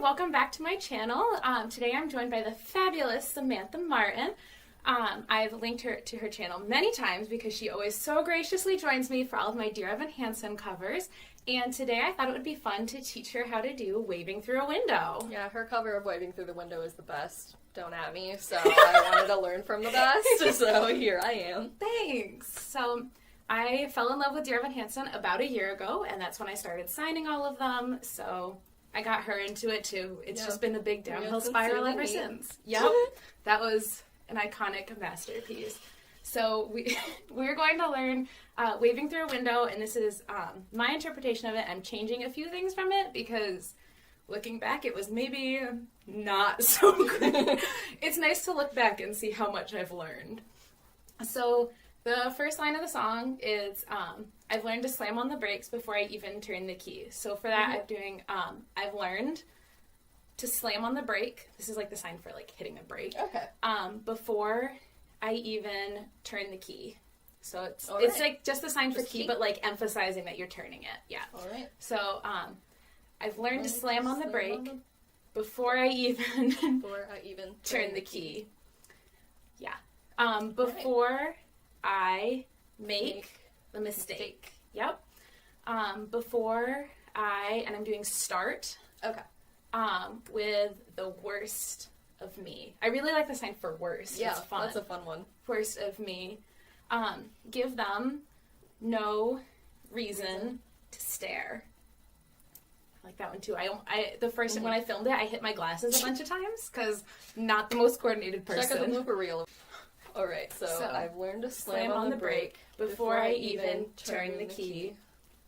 welcome back to my channel. Today I'm joined by the fabulous Samantha Martin. I've linked her to her channel many times because she always so graciously joins me for all of my Dear Evan Hansen covers. And today I thought it would be fun to teach her how to do Waving Through a Window. Yeah, her cover of Waving Through the Window is the best. Don't at me. So I wanted to learn from the best, so here I am. Thanks. So I fell in love with Dear Evan Hansen about a year ago, and that's when I started signing all of them. So I got her into it too. It's just been a big downhill spiral ever since. Yep. That was an iconic masterpiece. So we're going to learn Waving Through a Window, and this is my interpretation of it. I'm changing a few things from it because looking back, it was maybe not so good. It's nice to look back and see how much I've learned. So the first line of the song is, I've learned to slam on the brakes before I even turn the key. So for that, I've learned to slam on the brake. This is like the sign for like hitting the brake. Okay. Before I even turn the key. So it's like just the sign for key, but like emphasizing that you're turning it. Yeah. All right. So I've learned to slam on the brake before I even turn the key. Yeah. Before I make the mistake. Yep. Before and I'm doing start. Okay. With the worst of me. I really like the sign for worst. Yeah, it's fun. That's a fun one. Worst of me. Give them no reason to stare. I like that one too. The first when I filmed it, I hit my glasses a bunch of times because not the most coordinated person. Check out the blooper reel. All right, so I've learned to slam on the brake before I even turn the key.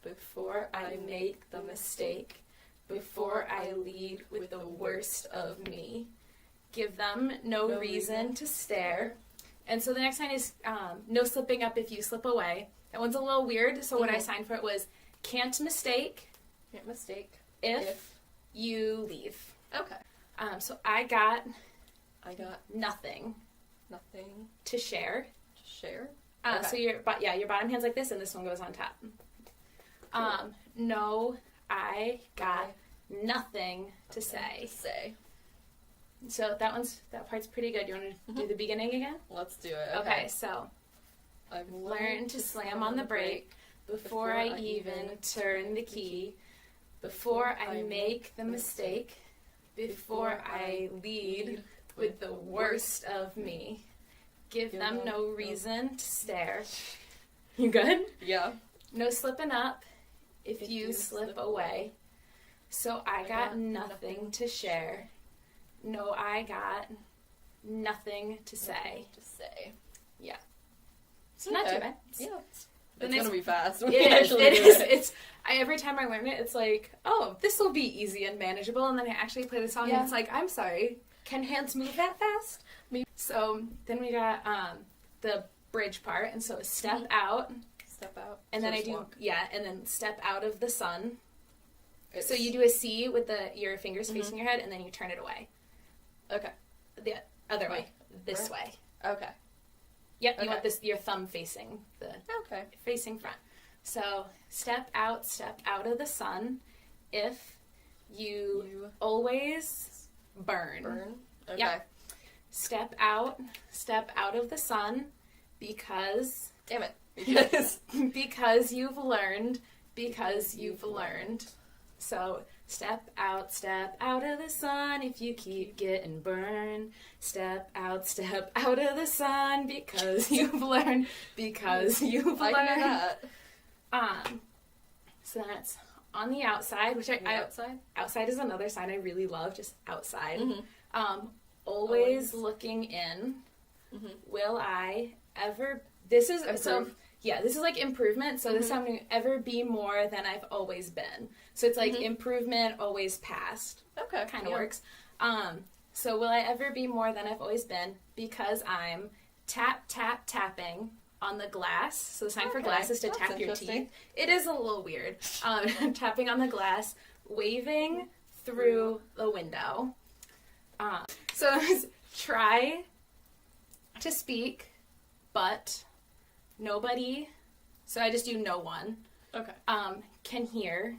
Before I make the mistake. Before I lead with the worst of me. Give them no reason to stare. And so the next line is no slipping up if you slip away. That one's a little weird, so what I signed for it was can't mistake if you leave. Okay. So I got nothing to share. Okay. So your bottom hand's like this, and this one goes on top. Cool. No, I got nothing to say. So that part's pretty good. You want to do the beginning again? Let's do it. Okay, so I've learned to slam on the brake before I even turn the key, before I make the mistake, before I lead with the worst of me. Give them no reason to stare. You good? Yeah. No slipping up if you slip away. So I got nothing to share. No, I got nothing to say. Yeah. It's not too bad. Yeah. It's gonna be fast. It is. Every time I learn it, it's like, oh, this will be easy and manageable. And then I actually play the song, and it's like, I'm sorry, can hands move that fast? So then we got the bridge part, and so step out, and then and then step out of the sun. So you do a C with your fingers facing your head, and then you turn it away. Okay. The other way. This way. Okay. Yep, you want your thumb facing facing front. So step out of the sun if you always burn. Okay. Yep. Step out of the sun because damn it. because you've learned. So step out of the sun if you keep getting burned. Step out of the sun because you've learned. I can do that. So that's on the outside, which outside is another sign I really love, just outside. Always looking in. Will I ever... This is... So, yeah, this is like improvement. So this time ever be more than I've always been. So it's like improvement, always past. Okay. Kind of works. So will I ever be more than I've always been? Because I'm tapping on the glass. So the sign for glass is to tap your teeth. It is a little weird. Tapping on the glass, waving through the window. So try to speak, but nobody, so I just do no one, can hear. So try to speak, but nobody, so I just do no one, can hear.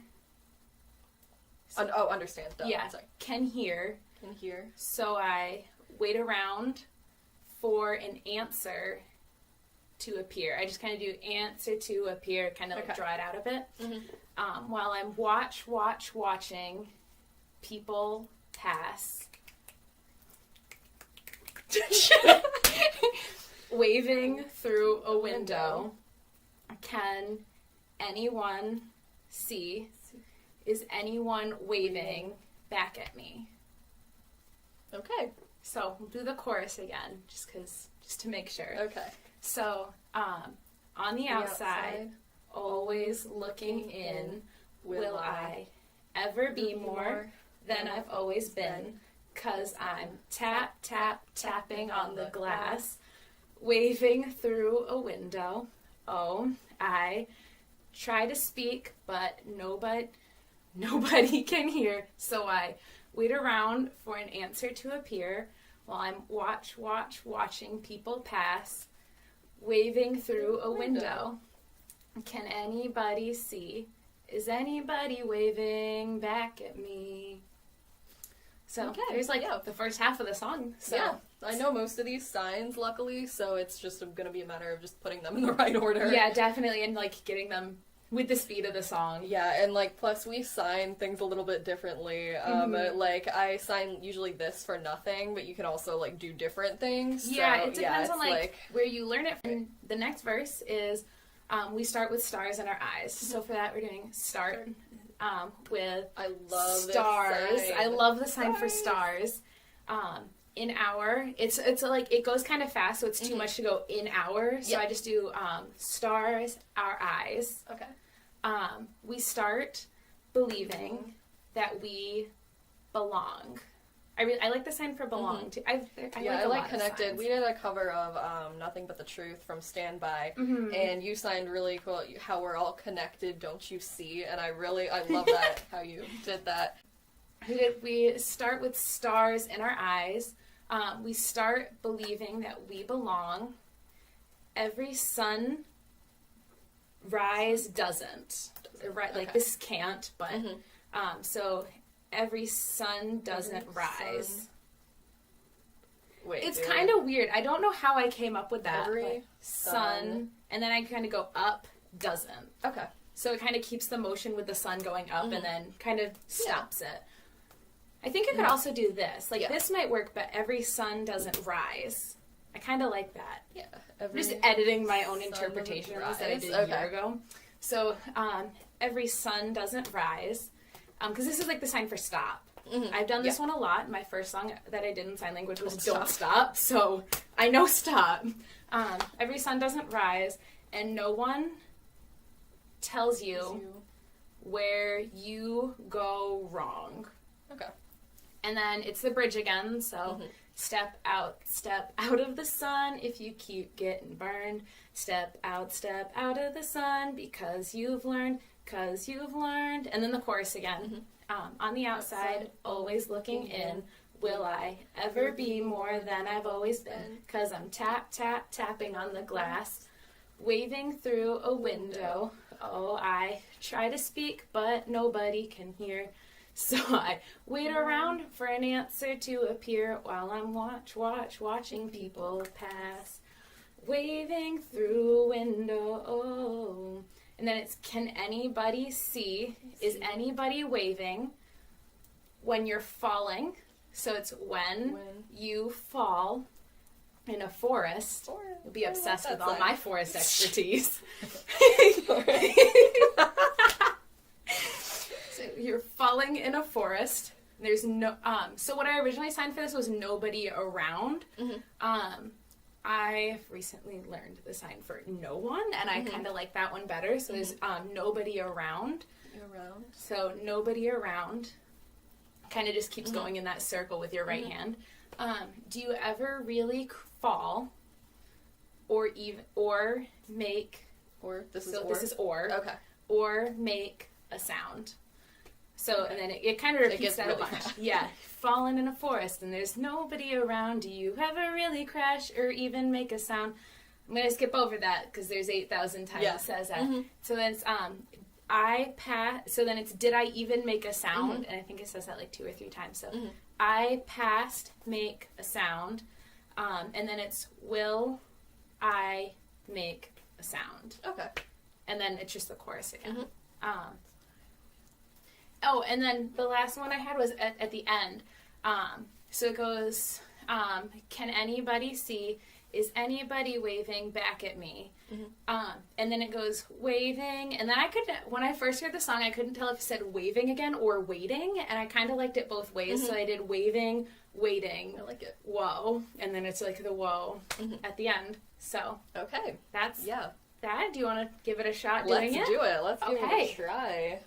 Understand. Duh. Yeah. Sorry. Can hear. Can hear. So I wait around for an answer to appear. I just kind of do answer to appear, kind of like draw it out a bit. Mm-hmm. While I'm watching people pass. Waving through a window. Can anyone see? Is anyone waving back at me? Okay. So we'll do the chorus again, just to make sure. Okay. So, on the outside, always looking in, will I ever be more than I've always been? 'Cause I'm tapping on the glass, waving through a window. Oh, I try to speak, but nobody can hear. So I wait around for an answer to appear while I'm watching people pass, waving through a window. Can anybody see? Is anybody waving back at me? So there's the first half of the song. So. Yeah, I know most of these signs, luckily, so it's just going to be a matter of just putting them in the right order. Yeah, definitely, and getting them with the speed of the song. Yeah, and plus we sign things a little bit differently. I sign usually this for nothing, but you can also do different things. Yeah, so, it depends on where you learn it. And the next verse is we start with stars in our eyes. So for that we're doing start with I love stars. This sign. I love the sign for stars. In our, it's it goes kind of fast, so it's too much to go in our. So I just do stars, our eyes. Okay. We start believing that we belong. I like the sign for belong too. I like Connected. We did a cover of Nothing But the Truth from Stand By, and you signed really cool. How we're all connected, don't you see? And I love that how you did that. We start with stars in our eyes. We start believing that we belong. Every sunrise doesn't. Right, this can't, but so every sun doesn't rise. Wait, it's kind of weird. I don't know how I came up with that. Every sun, and then I kind of go up, doesn't. Okay. So it kind of keeps the motion with the sun going up and then kind of stops it. I think I could also do this. This might work, but every sun doesn't rise. I kind of like that. Yeah. I'm just editing my own interpretation of this that I did a year ago. So every sun doesn't rise. Because this is the sign for stop. I've done this one a lot. My first song that I did in sign language was Don't Stop. So I know stop. Every sun doesn't rise, and no one tells you where you go wrong. Okay. And then it's the bridge again, so step out of the sun if you keep getting burned. Step out of the sun because you've learned. And then the chorus again. On the outside, always looking in. Will I ever be more than I've always been? 'Cause I'm tapping on the glass, waving through a window. Oh, I try to speak, but nobody can hear. So I wait around for an answer to appear while I'm watching people pass, waving through a window. Oh. And then it's, can anybody see? Is anybody waving when you're falling? So it's when you fall in a forest. You'll be obsessed with all my forest expertise. So you're falling in a forest. There's no. So what I originally signed for this was nobody around. I recently learned the sign for no one, and I kind of like that one better. So there's nobody around. So nobody around. Kind of just keeps going in that circle with your right hand. Do you ever really fall, or make? Or this is This is or. Okay. Or make a sound. So and then it kind of repeats that really a bunch. Yeah, fallen in a forest and there's nobody around. Do you ever really crash or even make a sound? I'm gonna skip over that because there's 8,000 times it says that. So then it's so then it's did I even make a sound? And I think it says that like 2 or 3 times. So I passed make a sound. And then it's will I make a sound. Okay. And then it's just the chorus again. Oh, and then the last one I had was at the end. So it goes, can anybody see? Is anybody waving back at me? And then it goes waving. And then when I first heard the song, I couldn't tell if it said waving again or waiting. And I kind of liked it both ways. So I did waving, waiting. I like it. Whoa. And then it's like the whoa at the end. So. Okay. That's that. Do you want to give it a shot doing it? Let's do it. Let's give it a try.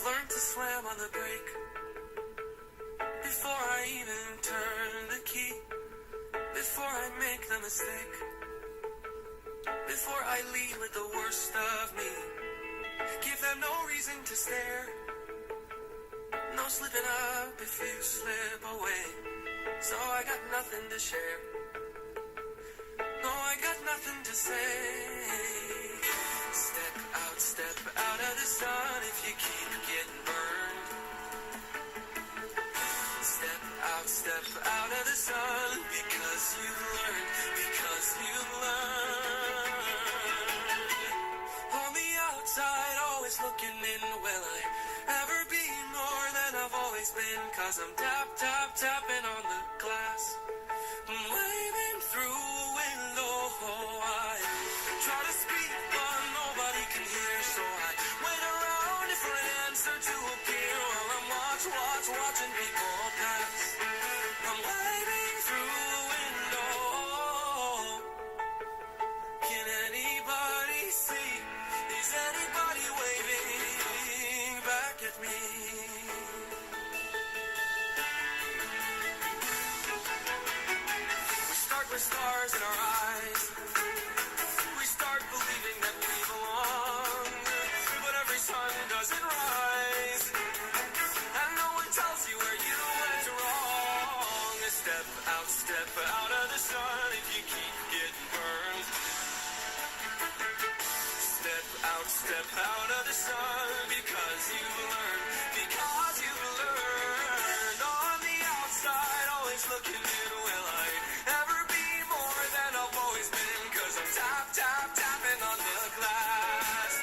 Learn to slam on the brake before I even turn the key, before I make the mistake, before I lead with the worst of me. Give them no reason to stare, no slipping up if you slip away. So I got nothing to share, no, I got nothing to say. Step out of the sun if you keep getting burned. Step out of the sun because you've learned, On the outside, always looking in, will I ever be more than I've always been? Cause I'm tapping on the glass, waving through a window. I try to speak, but nobody can hear, so I wait around for an answer to appear while I'm watching people pass. I'm waving through a window. Can anybody see? Is anybody waving back at me? We start with stars in our eyes. We start believing that we belong, but every sun doesn't rise, and no one tells you where you went wrong. Step out of the sun if you keep getting burned. Step out of the sun because you've learned, On the outside, always looking in, will I ever be more than I've always been? Cause I'm tapping on the glass,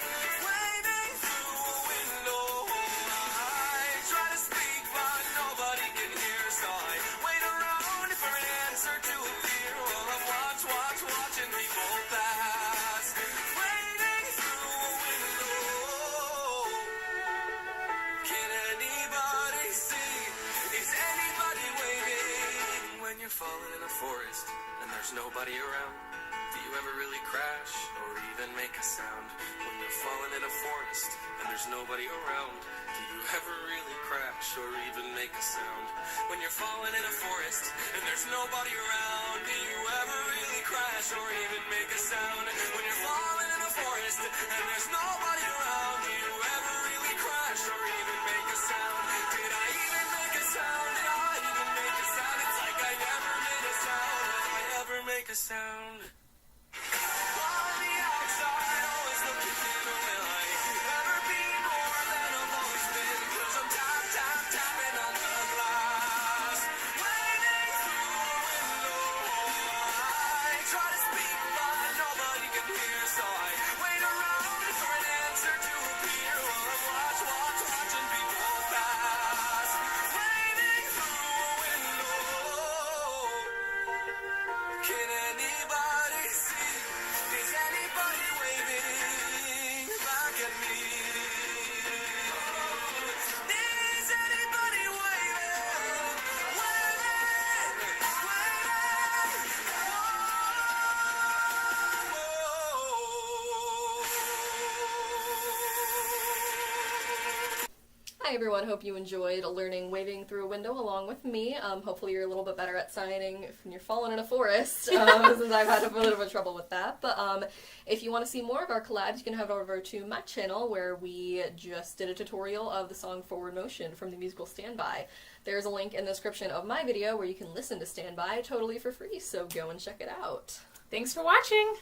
waving through a window. I try to speak, but nobody can hear, so I wait around for an answer to appear while I'm watching people pass, waving through a window. Can anybody see? Is anybody waving? When you're falling in a forest and there's nobody around, do you ever really crash or even make a sound? When you're falling in a forest and there's nobody around, do you ever really crash or even make a sound? When you're falling in a forest and there's nobody around, do you ever really crash or even make a sound? When you're falling in a forest and there's nobody around, do you ever really crash or even make a sound? Did I even make a sound? Did I even make a sound? It's like I never made a sound. Did I ever make a sound? On the outside, always looking in, will I ever be more than I've always been? Cause I'm tapping on the glass, waving through a window. I try to speak, but nobody can hear, so I wait around for an answer to appear while I'm watching people pass, waving through a window. Can anybody hi everyone, hope you enjoyed learning waving through a window along with me. Hopefully you're a little bit better at signing when you're falling in a forest, since I've had a little bit of trouble with that. But if you want to see more of our collabs, you can head over to my channel where we just did a tutorial of the song Forward Motion from the musical Stand By. There's a link in the description of my video where you can listen to Stand By totally for free, so go and check it out. Thanks for watching!